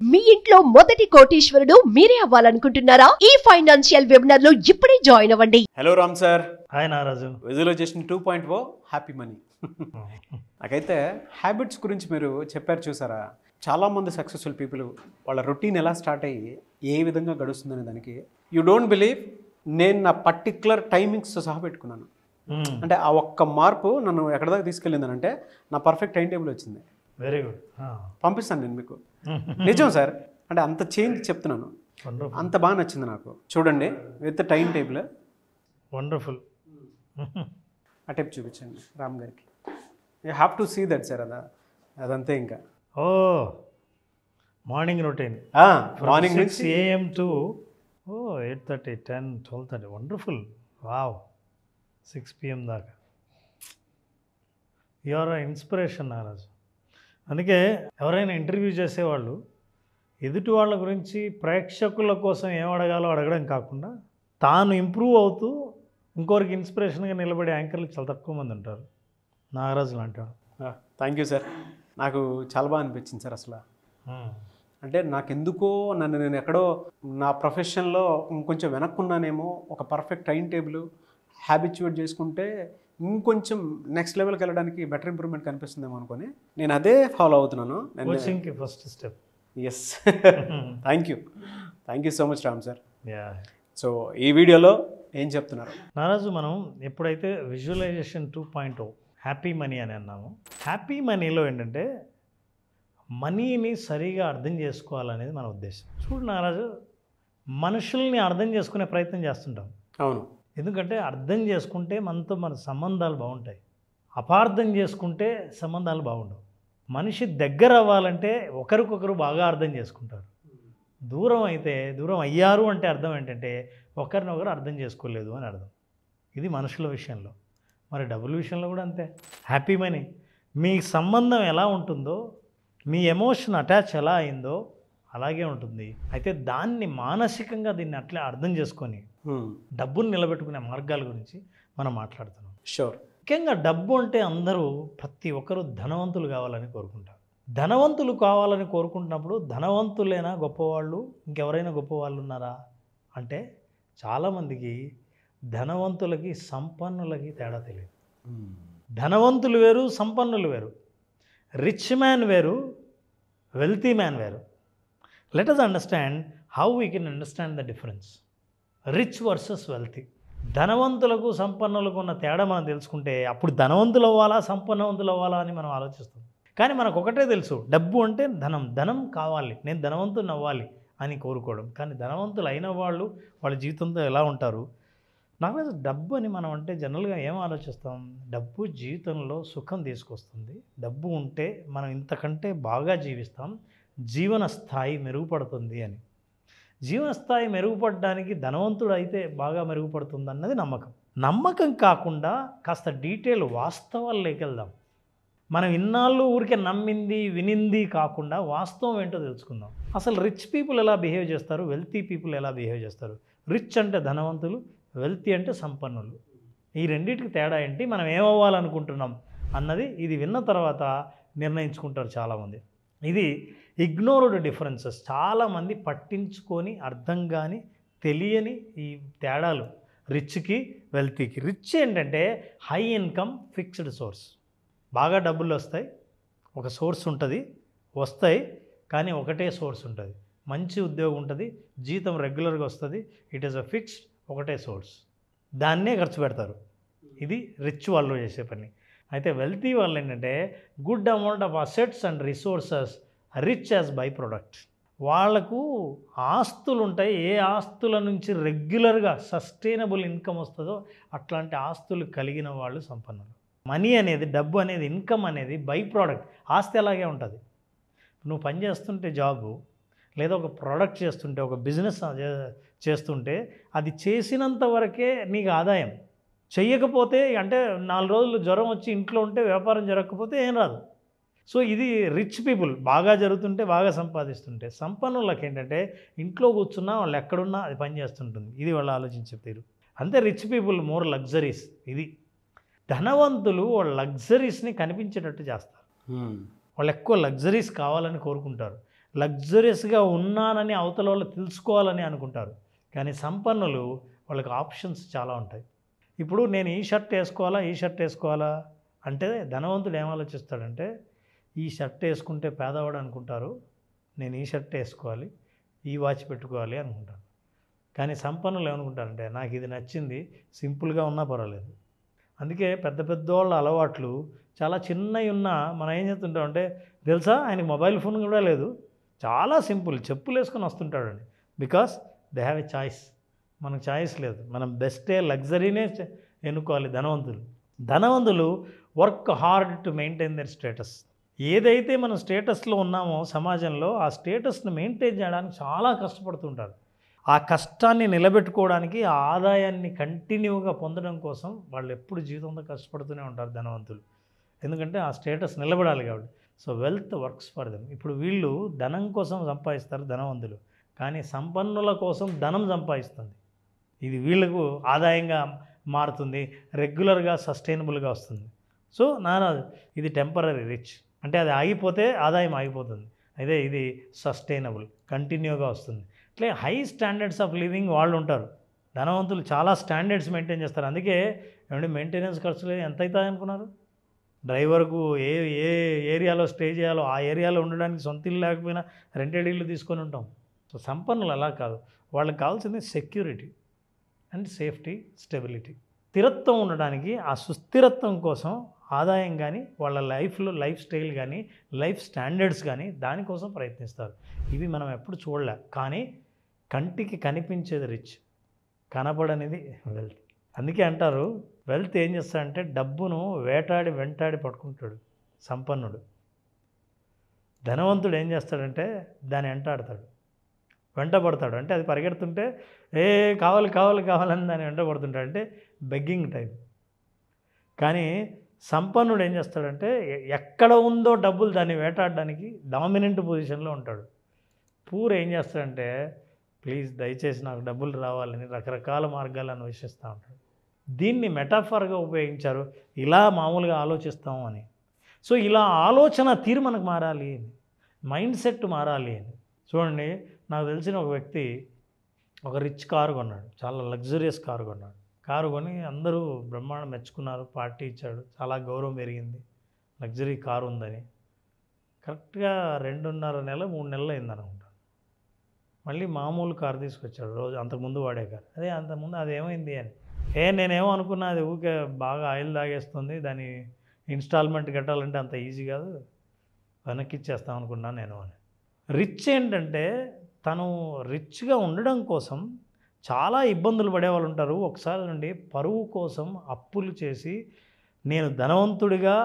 మీ ఇంట్లో మొదటి కోటీశ్వరుడు మీరే అవ్వాలనుకుంటున్నారా? ఈ ఫైనాన్షియల్ వెబినార్ లో ఇప్పుడే జాయిన్ అవ్వండి. Hello Ram sir. Hi Naraju. Visualization 2.0 happy money. నాకైతే హ్యాబిట్స్ గురించి మీరు చెప్పారు చూసారా, చాలామంది సక్సెస్ఫుల్ పీపుల్ వాళ్ళ రొటీన్ ఎలా స్టార్ట్ అయ్యి ఏ విధంగా గడుస్తుందనే దానికి యూ డోంట్ బిలీవ్, నేను నా పర్టిక్యులర్ టైమింగ్స్ సహా పెట్టుకున్నాను. అంటే ఆ ఒక్క మార్పు నన్ను ఎక్కడ దాకా తీసుకెళ్ళిందనంటే నా పర్ఫెక్ట్ టైం టేబుల్ వచ్చింది. Very good. పంపిస్తాను నేను మీకు. నిజం సార్, అంటే అంత చేంజ్ చెప్తున్నాను. అంత బాగా నచ్చింది నాకు. చూడండి విత్ టైం టేబుల్. వండర్ఫుల్. ఆ టైప్ చూపించండి రామ్ గారికి. You have to see that sir. అదంతే. ఇంకా ఓ మార్నింగ్ రొటీన్ మార్నింగ్ నుంచి 6 AM to 8:30, 10, 12:30. Wonderful. Wow. 6 PM దాకా. You are inspiration Naraju. అందుకే ఎవరైనా ఇంటర్వ్యూ చేసేవాళ్ళు ఎదుటి వాళ్ళ గురించి ప్రేక్షకుల కోసం ఏం అడగాలో అడగడం కాకుండా తాను ఇంప్రూవ్ అవుతూ ఇంకొకరికి ఇన్స్పిరేషన్గా నిలబడే యాంకర్లు చాలా తక్కువ మంది ఉంటారు. నాగరాజు లాంటి వాడు. Thank you sir. నాకు చాలా బాగా అనిపించింది సార్. అసలు అంటే నాకెందుకో నేను ఎక్కడో నా ప్రొఫెషన్లో ఇంకొంచెం వెనక్కున్నానేమో, ఒక పర్ఫెక్ట్ టైం టేబుల్ హ్యాబిచ్యుయేట్ చేసుకుంటే ఇంకొంచెం నెక్స్ట్ లెవెల్కి వెళ్ళడానికి బెటర్ ఇంప్రూవ్మెంట్ కనిపిస్తుందేమో అనుకొని నేను అదే ఫాలో అవుతున్నాను. కోచింగ్కి first step. Yes. Thank you so much Ram sir. So ఈ వీడియోలో ఏం చెప్తున్నారు నారాజు? మనం ఎప్పుడైతే విజువలైజేషన్ 2.0 హ్యాపీ మనీ అని అన్నాము, హ్యాపీ మనీలో ఏంటంటే మనీని సరిగా అర్థం చేసుకోవాలనేది మన ఉద్దేశం. చూడు నారాజు, మనుషుల్ని అర్థం చేసుకునే ప్రయత్నం చేస్తుంటాం. అవును. ఎందుకంటే అర్థం చేసుకుంటే మనతో మన సంబంధాలు బాగుంటాయి, అపార్థం చేసుకుంటే సంబంధాలు బాగుండవు. మనిషి దగ్గర అవ్వాలంటే ఒకరికొకరు బాగా అర్థం చేసుకుంటారు. దూరం అయ్యారు అంటే అర్థం ఏంటంటే ఒకరినొకరు అర్థం చేసుకోలేదు అని అర్థం. ఇది మనుషుల విషయంలో. మరి డబ్బుల విషయంలో కూడా అంతే. హ్యాపీ మనీ, మీ సంబంధం ఎలా ఉంటుందో, మీ ఎమోషన్ అటాచ్ ఎలా అయిందో అలాగే ఉంటుంది. అయితే దాన్ని మానసికంగా దీన్ని అట్లా అర్థం చేసుకొని డబ్బును నిలబెట్టుకునే మార్గాల గురించి మనం మాట్లాడుతున్నాం. షూర్. ముఖ్యంగా డబ్బు అంటే అందరూ ప్రతి ఒక్కరూ ధనవంతులు కావాలని కోరుకుంటారు. ధనవంతులు కావాలని కోరుకుంటున్నప్పుడు ధనవంతులైనా గొప్పవాళ్ళు, ఇంకెవరైనా గొప్పవాళ్ళు ఉన్నారా అంటే చాలామందికి ధనవంతులకి సంపన్నులకి తేడా తెలియదు. ధనవంతులు వేరు, సంపన్నులు వేరు. రిచ్ మ్యాన్ వేరు, వెల్తీ మ్యాన్ వేరు. Let us understand how we can understand the difference rich versus wealthy. ధనవంతులకు సంపన్నులకు ఉన్న తేడా మనం తెలుసుకుంటే అప్పుడు ధనవంతులు అవ్వాలా సంపన్నవంతులు అవ్వాలా అని మనం ఆలోచిస్తాం. కానీ మనకు ఒకటే తెలుసు, డబ్బు అంటే ధనం కావాలి, నేను ధనవంతుని అవ్వాలి అని కోరుకోవడం. కానీ ధనవంతులు అయిన వాళ్ళు వాళ్ళ జీవితంతో ఎలా ఉంటారు? నాకు డబ్బు అని మనం అంటే జనరల్గా ఏం ఆలోచిస్తాం? డబ్బు జీవితంలో సుఖం తీసుకొస్తుంది, డబ్బు ఉంటే మనం ఇంతకంటే బాగా జీవిస్తాం, జీవన స్థాయి మెరుగుపడుతుంది అని. జీవన స్థాయి మెరుగుపడడానికి ధనవంతుడు అయితే బాగా మెరుగుపడుతుంది అన్నది నమ్మకం కాకుండా కాస్త డీటెయిల్ వాస్తవాల్లోకి వెళ్దాం. మనం ఇన్నాళ్ళు ఊరికే నమ్మింది వినింది కాకుండా వాస్తవం ఏంటో తెలుసుకుందాం. అసలు రిచ్ పీపుల్ ఎలా బిహేవ్ చేస్తారు, వెల్తీ పీపుల్ ఎలా బిహేవ్ చేస్తారు? రిచ్ అంటే ధనవంతులు, వెల్తీ అంటే సంపన్నులు. ఈ రెండింటికి తేడా ఏంటి, మనం ఏమవ్వాలనుకుంటున్నాం అన్నది ఇది విన్న తర్వాత నిర్ణయించుకుంటారు చాలామంది. ఇది ఇగ్నోర్డ్ డిఫరెన్సెస్. చాలామంది పట్టించుకొని అర్థం కానీ తెలియని ఈ తేడాలు రిచ్కి వెల్తీకి. రిచ్ ఏంటంటే హై ఇన్కమ్ ఫిక్స్డ్ సోర్స్. బాగా డబ్బులు వస్తాయి, ఒక సోర్స్ ఉంటుంది, వస్తాయి కానీ ఒకటే సోర్స్ ఉంటుంది. మంచి ఉద్యోగం ఉంటుంది, జీతం రెగ్యులర్గా వస్తుంది, ఇట్ ఈస్ అ ఫిక్స్డ్ ఒకటే సోర్స్, దాన్నే ఖర్చు పెడతారు. ఇది రిచ్ వాళ్ళు చేసే పని. అయితే వెల్తీ వాళ్ళు ఏంటంటే good amount of assets and resources, rich as by product. వాళ్లకు ఆస్తులు ఉంటాయి, ఏ ఆస్తుల నుంచి రెగ్యులర్గా సస్టైనబుల్ ఇన్కమ్ వస్తుందో అట్లాంటి ఆస్తులు కలిగిన వాళ్ళు సంపన్నులు. మనీ అనేది, డబ్బు అనేది, ఇన్కమ్ అనేది బై ప్రోడక్ట్. ఆస్తి అలాగే ఉంటుంది. నువ్వు పని చేస్తుంటే జాబు, లేదా ఒక ప్రోడక్ట్ చేస్తుంటే, ఒక బిజినెస్ చేస్తుంటే అది చేసినంత వరకే నీకు ఆదాయం. చెయ్యకపోతే అంటే 4 రోజులు జ్వరం వచ్చి ఇంట్లో ఉంటే వ్యాపారం జరగకపోతే ఏం రాదు. సో ఇది రిచ్ పీపుల్ బాగా జరుగుతుంటే బాగా సంపాదిస్తుంటే. సంపన్నులకు ఏంటంటే ఇంట్లో కూర్చున్నా వాళ్ళు ఎక్కడున్నా అది పని చేస్తుంటుంది. ఇది వాళ్ళు ఆలోచించే తీరు. అంతే రిచ్ పీపుల్ మోర్ లగ్జరీస్. ఇది ధనవంతులు వాళ్ళ లగ్జరీస్ని కనిపించేటట్టు చేస్తారు. వాళ్ళు ఎక్కువ లగ్జరీస్ కావాలని కోరుకుంటారు. లగ్జరియస్గా ఉన్నానని అవతల వాళ్ళు తెలుసుకోవాలని అనుకుంటారు. కానీ సంపన్నులు వాళ్ళకి ఆప్షన్స్ చాలా ఉంటాయి. ఇప్పుడు నేను ఈ షర్ట్ వేసుకోవాలా అంటే ధనవంతుడు ఏం ఆలోచిస్తాడంటే ఈ షర్ట్ వేసుకుంటే పేదవాడు అనుకుంటారు, నేను ఈ షర్ట్ వేసుకోవాలి, ఈ వాచ్ పెట్టుకోవాలి అనుకుంటాను. కానీ సంపన్నులు ఏమనుకుంటారంటే నాకు ఇది నచ్చింది, సింపుల్గా ఉన్నా పర్వాలేదు. అందుకే పెద్ద పెద్దవాళ్ళ అలవాట్లు చాలా చిన్నవి ఉన్నా మనం ఏం చేస్తుంటామంటే తెలుసా ఆయనకి మొబైల్ ఫోన్ కూడా లేదు, చాలా సింపుల్, చెప్పులు వేసుకొని వస్తుంటాడండి. Because they have a choice. మనకు చాయిస్ లేదు, మనం బెస్టే లగ్జరీనే ఎన్నుకోవాలి. ధనవంతులు work hard to maintain their status. ఏదైతే మనం స్టేటస్లో ఉన్నామో సమాజంలో ఆ స్టేటస్ని మెయింటైన్ చేయడానికి చాలా కష్టపడుతుంటారు. ఆ కష్టాన్ని నిలబెట్టుకోవడానికి ఆ ఆదాయాన్ని కంటిన్యూగా పొందడం కోసం వాళ్ళు ఎప్పుడు జీవితంలో కష్టపడుతూనే ఉంటారు ధనవంతులు. ఎందుకంటే ఆ స్టేటస్ నిలబడాలి కాబట్టి. So wealth works for them. ఇప్పుడు వీళ్ళు ధనం కోసం సంపాదిస్తారు ధనవంతులు, కానీ సంపన్నుల కోసం ధనం సంపాదిస్తుంది. ఇది వీళ్ళకు ఆదాయంగా మారుతుంది, రెగ్యులర్గా సస్టైనబుల్గా వస్తుంది. సో ఇది టెంపరరీ రిచ్ అంటే అది ఆగిపోతే ఆదాయం ఆగిపోతుంది. అయితే ఇది సస్టైనబుల్, కంటిన్యూగా వస్తుంది. అట్లే హై స్టాండర్డ్స్ ఆఫ్ లివింగ్ వాళ్ళు ఉంటారు. ధనవంతులు చాలా స్టాండర్డ్స్ మెయింటైన్ చేస్తారు. అందుకే ఏమంటే మెయింటెనెన్స్ ఖర్చులు ఎంత అవుతాయి అనుకున్నారు? డ్రైవర్కు ఏ ఏ ఏరియాలో స్టే చేయాలో ఆ ఏరియాలో ఉండడానికి సొంత ఇల్లు లేకపోయినా రెంటెడ్ ఇల్లు తీసుకొని ఉంటాం. సో సంపన్నులు అలా కాదు, వాళ్ళకి కావాల్సింది సెక్యూరిటీ అండ్ సేఫ్టీ, స్టెబిలిటీ. స్థిరత్వం ఉండడానికి ఆ సుస్థిరత్వం కోసం ఆదాయం కానీ వాళ్ళ లైఫ్ స్టైల్ కానీ లైఫ్ స్టాండర్డ్స్ కానీ దానికోసం ప్రయత్నిస్తారు. ఇవి మనం ఎప్పుడు చూడలే. కానీ కంటికి కనిపించేది రిచ్, కనపడనిది వెల్త్. అందుకే అంటారు వెల్త్ ఏం చేస్తాడంటే డబ్బును వెంటాడి పట్టుకుంటాడు సంపన్నుడు. ధనవంతుడు ఏం చేస్తాడంటే దాన్ని వెంటబడతాడు. అంటే అది పరిగెడుతుంటే కావాలని దాన్ని వెంటబడుతుంటాడు. అంటే బెగ్గింగ్ టైప్. కానీ సంపన్నుడు ఏం చేస్తాడంటే ఎక్కడ ఉందో డబ్బులు దాన్ని వేటాడడానికి డామినెంట్ పొజిషన్లో ఉంటాడు. పూర్ ఏం చేస్తాడంటే ప్లీజ్ దయచేసి నాకు డబ్బులు రావాలని రకరకాల మార్గాలు అన్వేషిస్తూ ఉంటాడు. దీన్ని మెటాఫర్గా ఉపయోగించారు, ఇలా మామూలుగా ఆలోచిస్తాము అని. సో ఇలా ఆలోచన తీరు మనకు మారాలి, మైండ్ సెట్ మారాలి అని. చూడండి, నాకు తెలిసిన ఒక వ్యక్తి ఒక రిచ్ కారు కొన్నాడు, చాలా లగ్జరియస్ కారు కొన్నాడు. కారు కొని అందరూ బ్రహ్మాండం మెచ్చుకున్నారు, పార్టీ ఇచ్చాడు, చాలా గౌరవం పెరిగింది, లగ్జరీ కారు ఉందని. కరెక్ట్గా 2.5 నెల 3 నెలలు అయిందనుకుంటాను. మళ్ళీ మామూలు కారు తీసుకొచ్చాడు, రోజు అంతకుముందు వాడే కారు. అంతకుముందు అదేమైంది అని నేనేమో అనుకున్నా, అది ఊరికే బాగా ఆయిల్ తాగేస్తుంది, దాని ఇన్స్టాల్మెంట్ కట్టాలంటే అంత ఈజీ కాదు, వెనక్కి ఇచ్చేస్తాం అనుకున్నాను నేను అని. రిచ్ ఏంటంటే తను రిచ్గా ఉండడం కోసం చాలా ఇబ్బందులు పడేవాళ్ళు ఉంటారు. ఒకసారి నుండి పరువు కోసం అప్పులు చేసి నేను ధనవంతుడిగా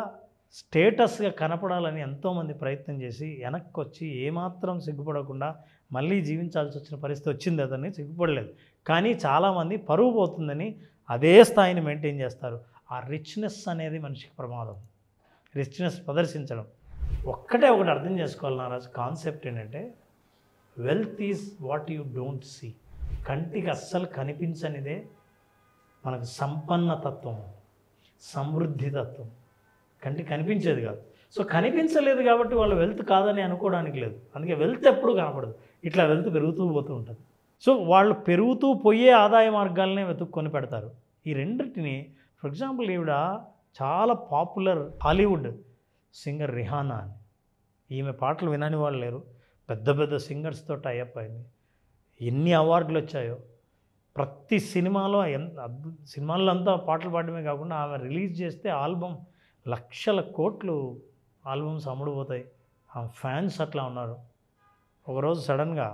స్టేటస్గా కనపడాలని ఎంతోమంది ప్రయత్నం చేసి వెనక్కి వచ్చి ఏమాత్రం సిగ్గుపడకుండా మళ్ళీ జీవించాల్సి వచ్చిన పరిస్థితి వచ్చింది. అతన్ని సిగ్గుపడలేదు. కానీ చాలామంది పరువు పోతుందని అదే స్థాయిని మెయింటైన్ చేస్తారు. ఆ రిచ్నెస్ అనేది మనిషికి ప్రమాదం. రిచ్నెస్ ప్రదర్శించడం ఒకటి అర్థం చేసుకోవాలి. నా కాన్సెప్ట్ ఏంటంటే wealth is what you don't see. కంటికి అస్సలు కనిపించనిదే మనకు సంపన్న తత్వం, సమృద్ధి తత్వం. కంటికి కనిపించేది కాదు. సో కనిపించలేదు కాబట్టి వాళ్ళు వెల్త్ కాదని అనుకోవడానికి లేదు. అందుకే వెల్త్ ఎప్పుడు కనపడదు, ఇట్లా వెల్త్ పెరుగుతూ పోతూ ఉంటుంది. సో వాళ్ళు పెరుగుతూ పోయే ఆదాయ మార్గాలనే వెతుక్కొని పెడతారు. ఈ రెండింటిని, ఫర్ ఎగ్జాంపుల్, ఈవిడ చాలా పాపులర్ హాలీవుడ్ సింగర్ రిహానా అని. ఈమె పాటలు వినని వాళ్ళు లేరు. పెద్ద పెద్ద సింగర్స్తో టైఅప్ అయింది. ఎన్ని అవార్డులు వచ్చాయో. ప్రతి సినిమాలో సినిమాల్లో అంతా పాటలు పాడడమే కాకుండా ఆమె రిలీజ్ చేస్తే ఆల్బమ్ లక్షల కోట్లు ఆల్బమ్స్ అమ్ముడుపోతాయి. ఆమె ఫ్యాన్స్ అట్లా ఉన్నారు. ఒకరోజు సడన్గా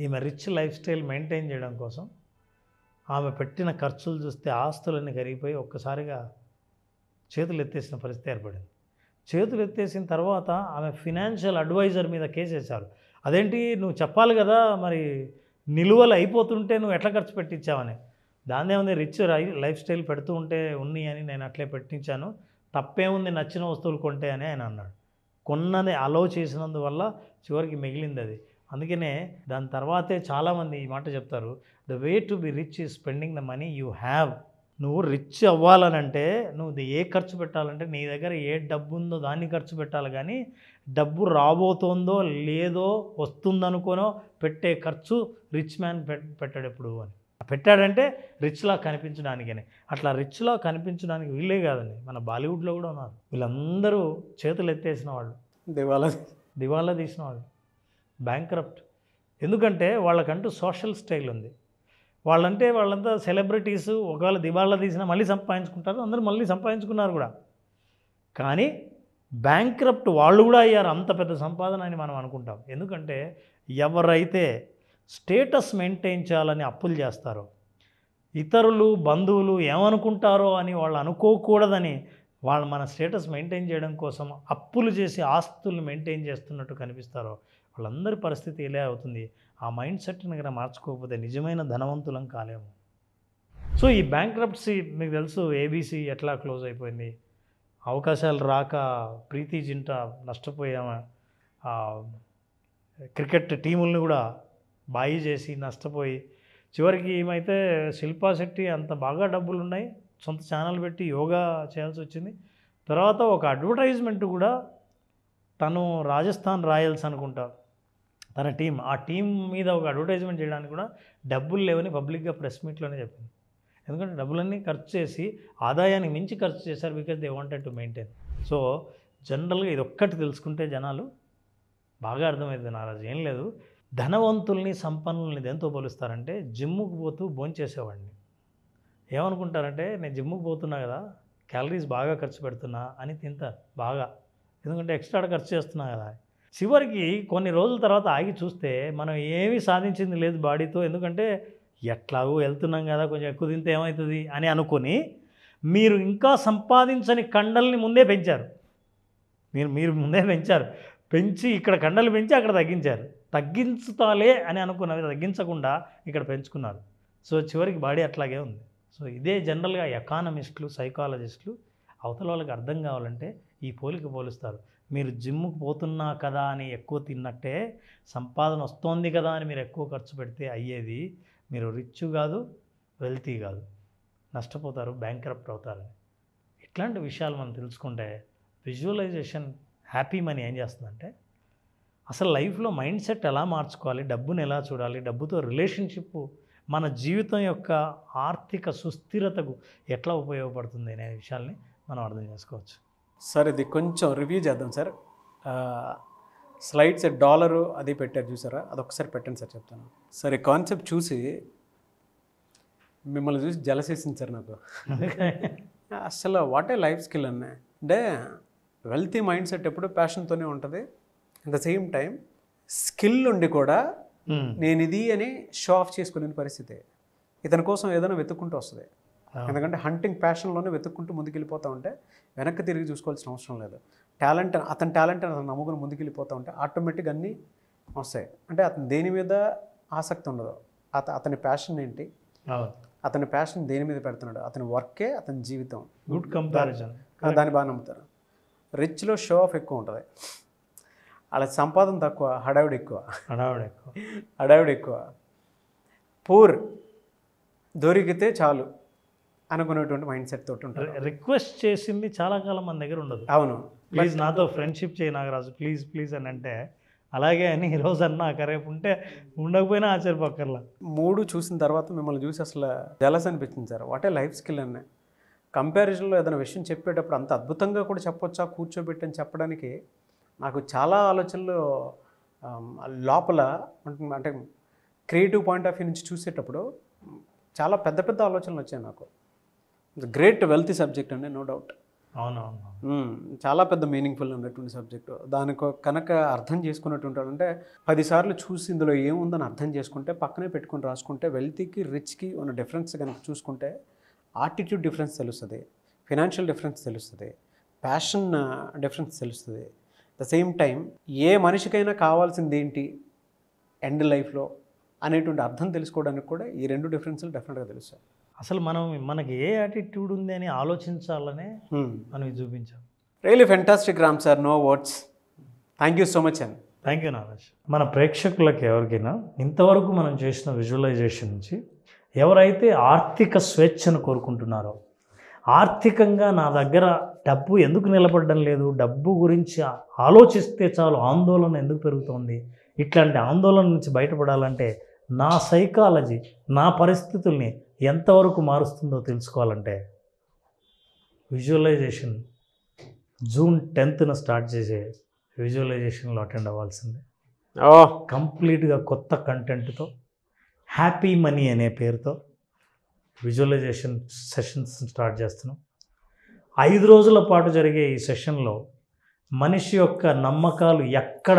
ఈమె రిచ్ లైఫ్ స్టైల్ మెయింటైన్ చేయడం కోసం ఆమె పెట్టిన ఖర్చులు చూస్తే ఆస్తులన్నీ కరిగిపోయి ఒక్కసారిగా చేతులు ఎత్తేసిన పరిస్థితి ఏర్పడింది. చేతులు ఎత్తేసిన తర్వాత ఆమె ఫినాన్షియల్ అడ్వైజర్ మీద కేసు వేశారు. అదేంటి, నువ్వు చెప్పాలి కదా, మరి నిలువలు అయిపోతుంటే నువ్వు ఎట్లా ఖర్చు పెట్టించావని. దాన్నే ఉంది, రిచ్ లైఫ్ స్టైల్ పెడుతూ ఉంటే ఉన్ని అని నేను అట్లే పెట్టించాను, తప్పేముంది నచ్చిన వస్తువులు కొంటే అని ఆయన అన్నాడు. కొన్నది అలో చేసినందువల్ల చివరికి మిగిలింది అది. అందుకనే దాని తర్వాతే చాలామంది ఈ మాట చెప్తారు, the way to be rich is spending the money you have. నువ్వు రిచ్ అవ్వాలనంటే నువ్వు ఏ ఖర్చు పెట్టాలంటే నీ దగ్గర ఏ డబ్బు ఉందో దాన్ని ఖర్చు పెట్టాలి. కానీ డబ్బు రాబోతోందో లేదో వస్తుందనుకోనో పెట్టే ఖర్చు రిచ్ మ్యాన్ పెట్టాడు ఎప్పుడు అని. పెట్టాడంటే రిచ్లా కనిపించడానికని. అట్లా రిచ్లా కనిపించడానికి వీళ్ళే కాదండి, మన బాలీవుడ్లో కూడా ఉన్నారు. వీళ్ళందరూ చేతులు ఎత్తేసిన వాళ్ళు, దివాలా తీసిన వాళ్ళు, బ్యాంక్రప్ట్. ఎందుకంటే వాళ్ళకంటూ సోషల్ స్టైల్ ఉంది. వాళ్ళంతా సెలబ్రిటీస్, ఒకవేళ దివాలా తీసినా మళ్ళీ సంపాదించుకుంటారు, అందరూ మళ్ళీ సంపాదించుకున్నారు కూడా. కానీ బ్యాంక్రప్ట్ వాళ్ళు కూడా అయ్యారు. అంత పెద్ద సంపాదన అని మనం అనుకుంటాం. ఎందుకంటే ఎవరైతే స్టేటస్ మెయింటైన్ చేయాలని అప్పులు చేస్తారో, ఇతరులు బంధువులు ఏమనుకుంటారో అని వాళ్ళు అనుకోకూడదని వాళ్ళు మన స్టేటస్ మెయింటైన్ చేయడం కోసం అప్పులు చేసి ఆస్తులు మెయింటైన్ చేస్తున్నట్టు కనిపిస్తారో, వాళ్ళందరి పరిస్థితి ఇలా అవుతుంది. ఆ మైండ్ సెట్ని కనుక మార్చుకోకపోతే నిజమైన ధనవంతులం కాలేము. సో ఈ బ్యాంక్రప్ట్సీ మీకు తెలుసు, ఏబీసీ ఎట్లా క్లోజ్ అయిపోయింది, అవకాశాలు రాక ప్రీతి జింటా నష్టపోయాము, క్రికెట్ టీములను కూడా బాయి చేసి నష్టపోయి చివరికి ఏమైతే శిల్పా శెట్టి అంత బాగా డబ్బులు ఉన్నాయి, సొంత ఛానల్ పెట్టి యోగా చేయాల్సి వచ్చింది. తర్వాత ఒక అడ్వర్టైజ్మెంట్ కూడా తను రాజస్థాన్ రాయల్స్ అనుకుంటా తన టీం, ఆ టీం మీద ఒక అడ్వర్టైజ్మెంట్ చేయడానికి కూడా డబ్బులు లేవని పబ్లిక్గా ప్రెస్ మీట్లోనే చెప్పింది. ఎందుకంటే డబ్బులన్నీ ఖర్చు చేసి ఆదాయానికి మించి ఖర్చు చేశారు, because they wanted to maintain. So జనరల్గా ఇది ఒక్కటి తెలుసుకుంటే జనాలు బాగా అర్థమవుతుంది. నారాజు ఏం లేదు, ధనవంతుల్ని సంపన్నుల్ని దేంతో పోలుస్తారంటే జిమ్ముకు పోతూ భోంచేసేవాడిని. ఏమనుకుంటారంటే నేను జిమ్ముకు పోతున్నా కదా, క్యాలరీస్ బాగా ఖర్చు పెడుతున్నా అని తింటారు బాగా, ఎందుకంటే ఎక్స్ట్రా ఖర్చు చేస్తున్నా కదా. చివరికి కొన్ని రోజుల తర్వాత ఆగి చూస్తే మనం ఏమీ సాధించింది లేదు బాడీతో, ఎందుకంటే ఎట్లాగో వెళ్తున్నాం కదా, కొంచెం ఎక్కువ తింటే ఏమవుతుంది అని అనుకొని మీరు ఇంకా సంపాదించని కండల్ని ముందే పెంచారు. మీరు ముందే పెంచి ఇక్కడ కండలు పెంచి అక్కడ తగ్గించుతాలే అని అనుకున్నవి తగ్గించకుండా ఇక్కడ పెంచుకున్నారు. సో చివరికి బాడీ అట్లాగే ఉంది. సో ఇదే జనరల్గా ఎకానమిస్టులు, సైకాలజిస్టులు అవతల వాళ్ళకి అర్థం కావాలంటే ఈ పోలుస్తారు. మీరు జిమ్ముకు పోతున్నా కదా అని ఎక్కువ తిన్నట్టే, సంపాదన వస్తోంది కదా అని మీరు ఎక్కువ ఖర్చు పెడితే అయ్యేది మీరు రిచ్ కాదు, వెల్తీ కాదు, నష్టపోతారు, బ్యాంక్రప్ట్ అవుతారు. ఇట్లాంటి విషయాలు మనం తెలుసుకుంటే విజువలైజేషన్ హ్యాపీ మనీ ఏం చేస్తుందంటే అసలు లైఫ్లో మైండ్ సెట్ ఎలా మార్చుకోవాలి, డబ్బును ఎలా చూడాలి, డబ్బుతో రిలేషన్షిప్ మన జీవితం యొక్క ఆర్థిక సుస్థిరతకు ఎట్లా ఉపయోగపడుతుంది అనే విషయాల్ని మనం అర్థం చేసుకోవచ్చు. సార్ ఇది కొంచెం రివ్యూ చేద్దాం సార్. స్లైడ్స్ డాలరు అది పెట్టారు చూసారా, అదొకసారి పెట్టండి సార్, చెప్తాను సార్. ఈ కాన్సెప్ట్ చూసి మిమ్మల్ని చూసి జలసేసింది సార్ నాకు. అసలు వాట్ ఏ లైఫ్ స్కిల్ అన్నా అంటే వెల్తీ మైండ్ సెట్ ఎప్పుడు ప్యాషన్తోనే ఉంటుంది. At the same time skill ఉండి కూడా నేను ఇది అని షో ఆఫ్ చేసుకునే పరిస్థితి ఇతని కోసం ఏదైనా వెతుక్కుంటూ వస్తుంది. ఎందుకంటే హంటింగ్ ప్యాషన్లోనే వెతుక్కుంటూ ముందుకెళ్ళిపోతూ ఉంటే వెనక్కి తిరిగి చూసుకోవాల్సిన అవసరం లేదు. అతని టాలెంట్ అతను నమ్ముకుని ముందుకెళ్ళిపోతూ ఉంటే ఆటోమేటిక్గా అన్నీ వస్తాయి. అంటే అతను దేని మీద ఆసక్తి ఉండదు, అతని ప్యాషన్ ఏంటి, అతని ప్యాషన్ దేని మీద పెడుతున్నాడు, అతని వర్కే అతని జీవితం. Good comparison. దాన్ని బాగా నమ్ముతారు. రిచ్లో షో ఆఫ్ ఎక్కువ ఉంటుంది, అలా సంపాదన తక్కువ, హడావిడి ఎక్కువ. పూర్ దొరికితే చాలు అనుకునేటువంటి మైండ్ సెట్ తోటి ఉంటుంది. రిక్వెస్ట్ చేసింది చాలా కాలం మన దగ్గర ఉండదు. అవును, ప్లీజ్ నాతో ఫ్రెండ్షిప్ చేయి నాగరాజు, ప్లీజ్ అని అంటే అలాగే అని ఈరోజు అన్నా రేపు ఉంటే ఉండకపోయినా ఆశ్చర్యపక్కర్లా. 3 చూసిన తర్వాత మిమ్మల్ని చూసి అసలు జలస్ అనిపించింది సార్. వాటే లైఫ్ స్కిల్ అనే కంపారిజన్లో ఏదైనా విషయం చెప్పేటప్పుడు అంత అద్భుతంగా కూడా చెప్పొచ్చా కూర్చోబెట్టి అని చెప్పడానికి నాకు చాలా ఆలోచనలు లోపల అంటే క్రియేటివ్ పాయింట్ ఆఫ్ వ్యూ నుంచి చూసేటప్పుడు చాలా పెద్ద పెద్ద ఆలోచనలు వచ్చాయి నాకు. గ్రేట్ వెల్తీ సబ్జెక్ట్ అండి, నో డౌట్. అవునవును, చాలా పెద్ద మీనింగ్ఫుల్ ఉన్నటువంటి సబ్జెక్టు. దానికి కనుక అర్థం చేసుకున్నటువంటి అంటే 10 సార్లు చూసి ఇందులో ఏముందని అర్థం చేసుకుంటే పక్కనే పెట్టుకుని రాసుకుంటే వెల్తీకి రిచ్కి ఉన్న డిఫరెన్స్ కనుక చూసుకుంటే ఆటిట్యూడ్ డిఫరెన్స్ తెలుస్తుంది, ఫినాన్షియల్ డిఫరెన్స్ తెలుస్తుంది, ప్యాషన్ డిఫరెన్స్ తెలుస్తుంది. ద సేమ్ టైం ఏ మనిషికైనా కావాల్సింది ఏంటి ఎండ్ లైఫ్లో అనేటువంటి అర్థం తెలుసుకోవడానికి కూడా ఈ 2 డిఫరెన్స్లు డెఫినెట్గా తెలుస్తాయి. అసలు మనకి ఏ యాటిట్యూడ్ ఉంది అని ఆలోచించాలనే మనం చూపించాం. Really fantastic Ram sir, no words. Thank you so much అండి. Thank you Naraj. మన ప్రేక్షకులకి ఎవరికైనా ఇంతవరకు మనం చేసిన విజువలైజేషన్ నుంచి ఎవరైతే ఆర్థిక స్వేచ్ఛను కోరుకుంటున్నారో, ఆర్థికంగా నా దగ్గర డబ్బు ఎందుకు నిలబడడం లేదు, డబ్బు గురించి ఆలోచిస్తే చాలు ఆందోళన ఎందుకు పెరుగుతోంది, ఇట్లాంటి ఆందోళన నుంచి బయటపడాలంటే నా సైకాలజీ నా పరిస్థితుల్ని ఎంతవరకు మారుస్తుందో తెలుసుకోవాలంటే విజువలైజేషన్ జూన్ 10th స్టార్ట్ చేసే విజువలైజేషన్లో అటెండ్ అవ్వాల్సిందే. కంప్లీట్గా కొత్త కంటెంట్తో హ్యాపీ మనీ అనే పేరుతో విజువలైజేషన్ సెషన్స్ స్టార్ట్ చేస్తున్నాం. 5 రోజుల పాటు జరిగే ఈ సెషన్లో మనిషి యొక్క నమ్మకాలు ఎక్కడ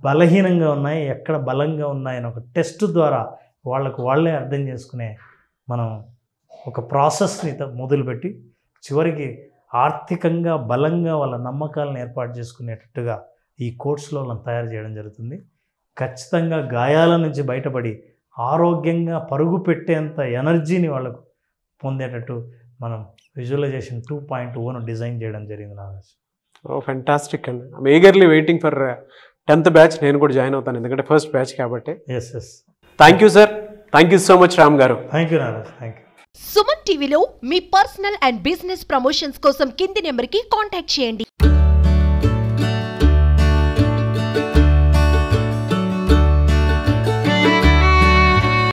బలహీనంగా ఉన్నాయి, ఎక్కడ బలంగా ఉన్నాయని ఒక టెస్ట్ ద్వారా వాళ్ళే అర్థం చేసుకునే మనం ఒక ప్రాసెస్ని మొదలుపెట్టి చివరికి ఆర్థికంగా బలంగా వాళ్ళ నమ్మకాలను ఏర్పాటు చేసుకునేటట్టుగా ఈ కోర్సులో వాళ్ళని తయారు చేయడం జరుగుతుంది. ఖచ్చితంగా గాయాల నుంచి బయటపడి ఆరోగ్యంగా పరుగు పెట్టేంత ఎనర్జీని వాళ్ళకు పొందేటట్టు మనం విజువలైజేషన్ 2.0 డిజైన్ చేయడం జరిగింది. నాగరాజ్, ఫెంటాస్టిక్ అండి. I'm eagerly waiting for 10th batch. నేను కూడా జాయిన్ అవుతాను, ఎందుకంటే ఫస్ట్ బ్యాచ్ కాబట్టి. Yes. Thank you sir, thank you so much Ram గారు. Thank you Nagaraj, thank you. Suman టీవీలో మీ పర్సనల్ అండ్ బిజినెస్ ప్రమోషన్స్ కోసం కింది నెంబర్కి కాంటాక్ట్ చేయండి.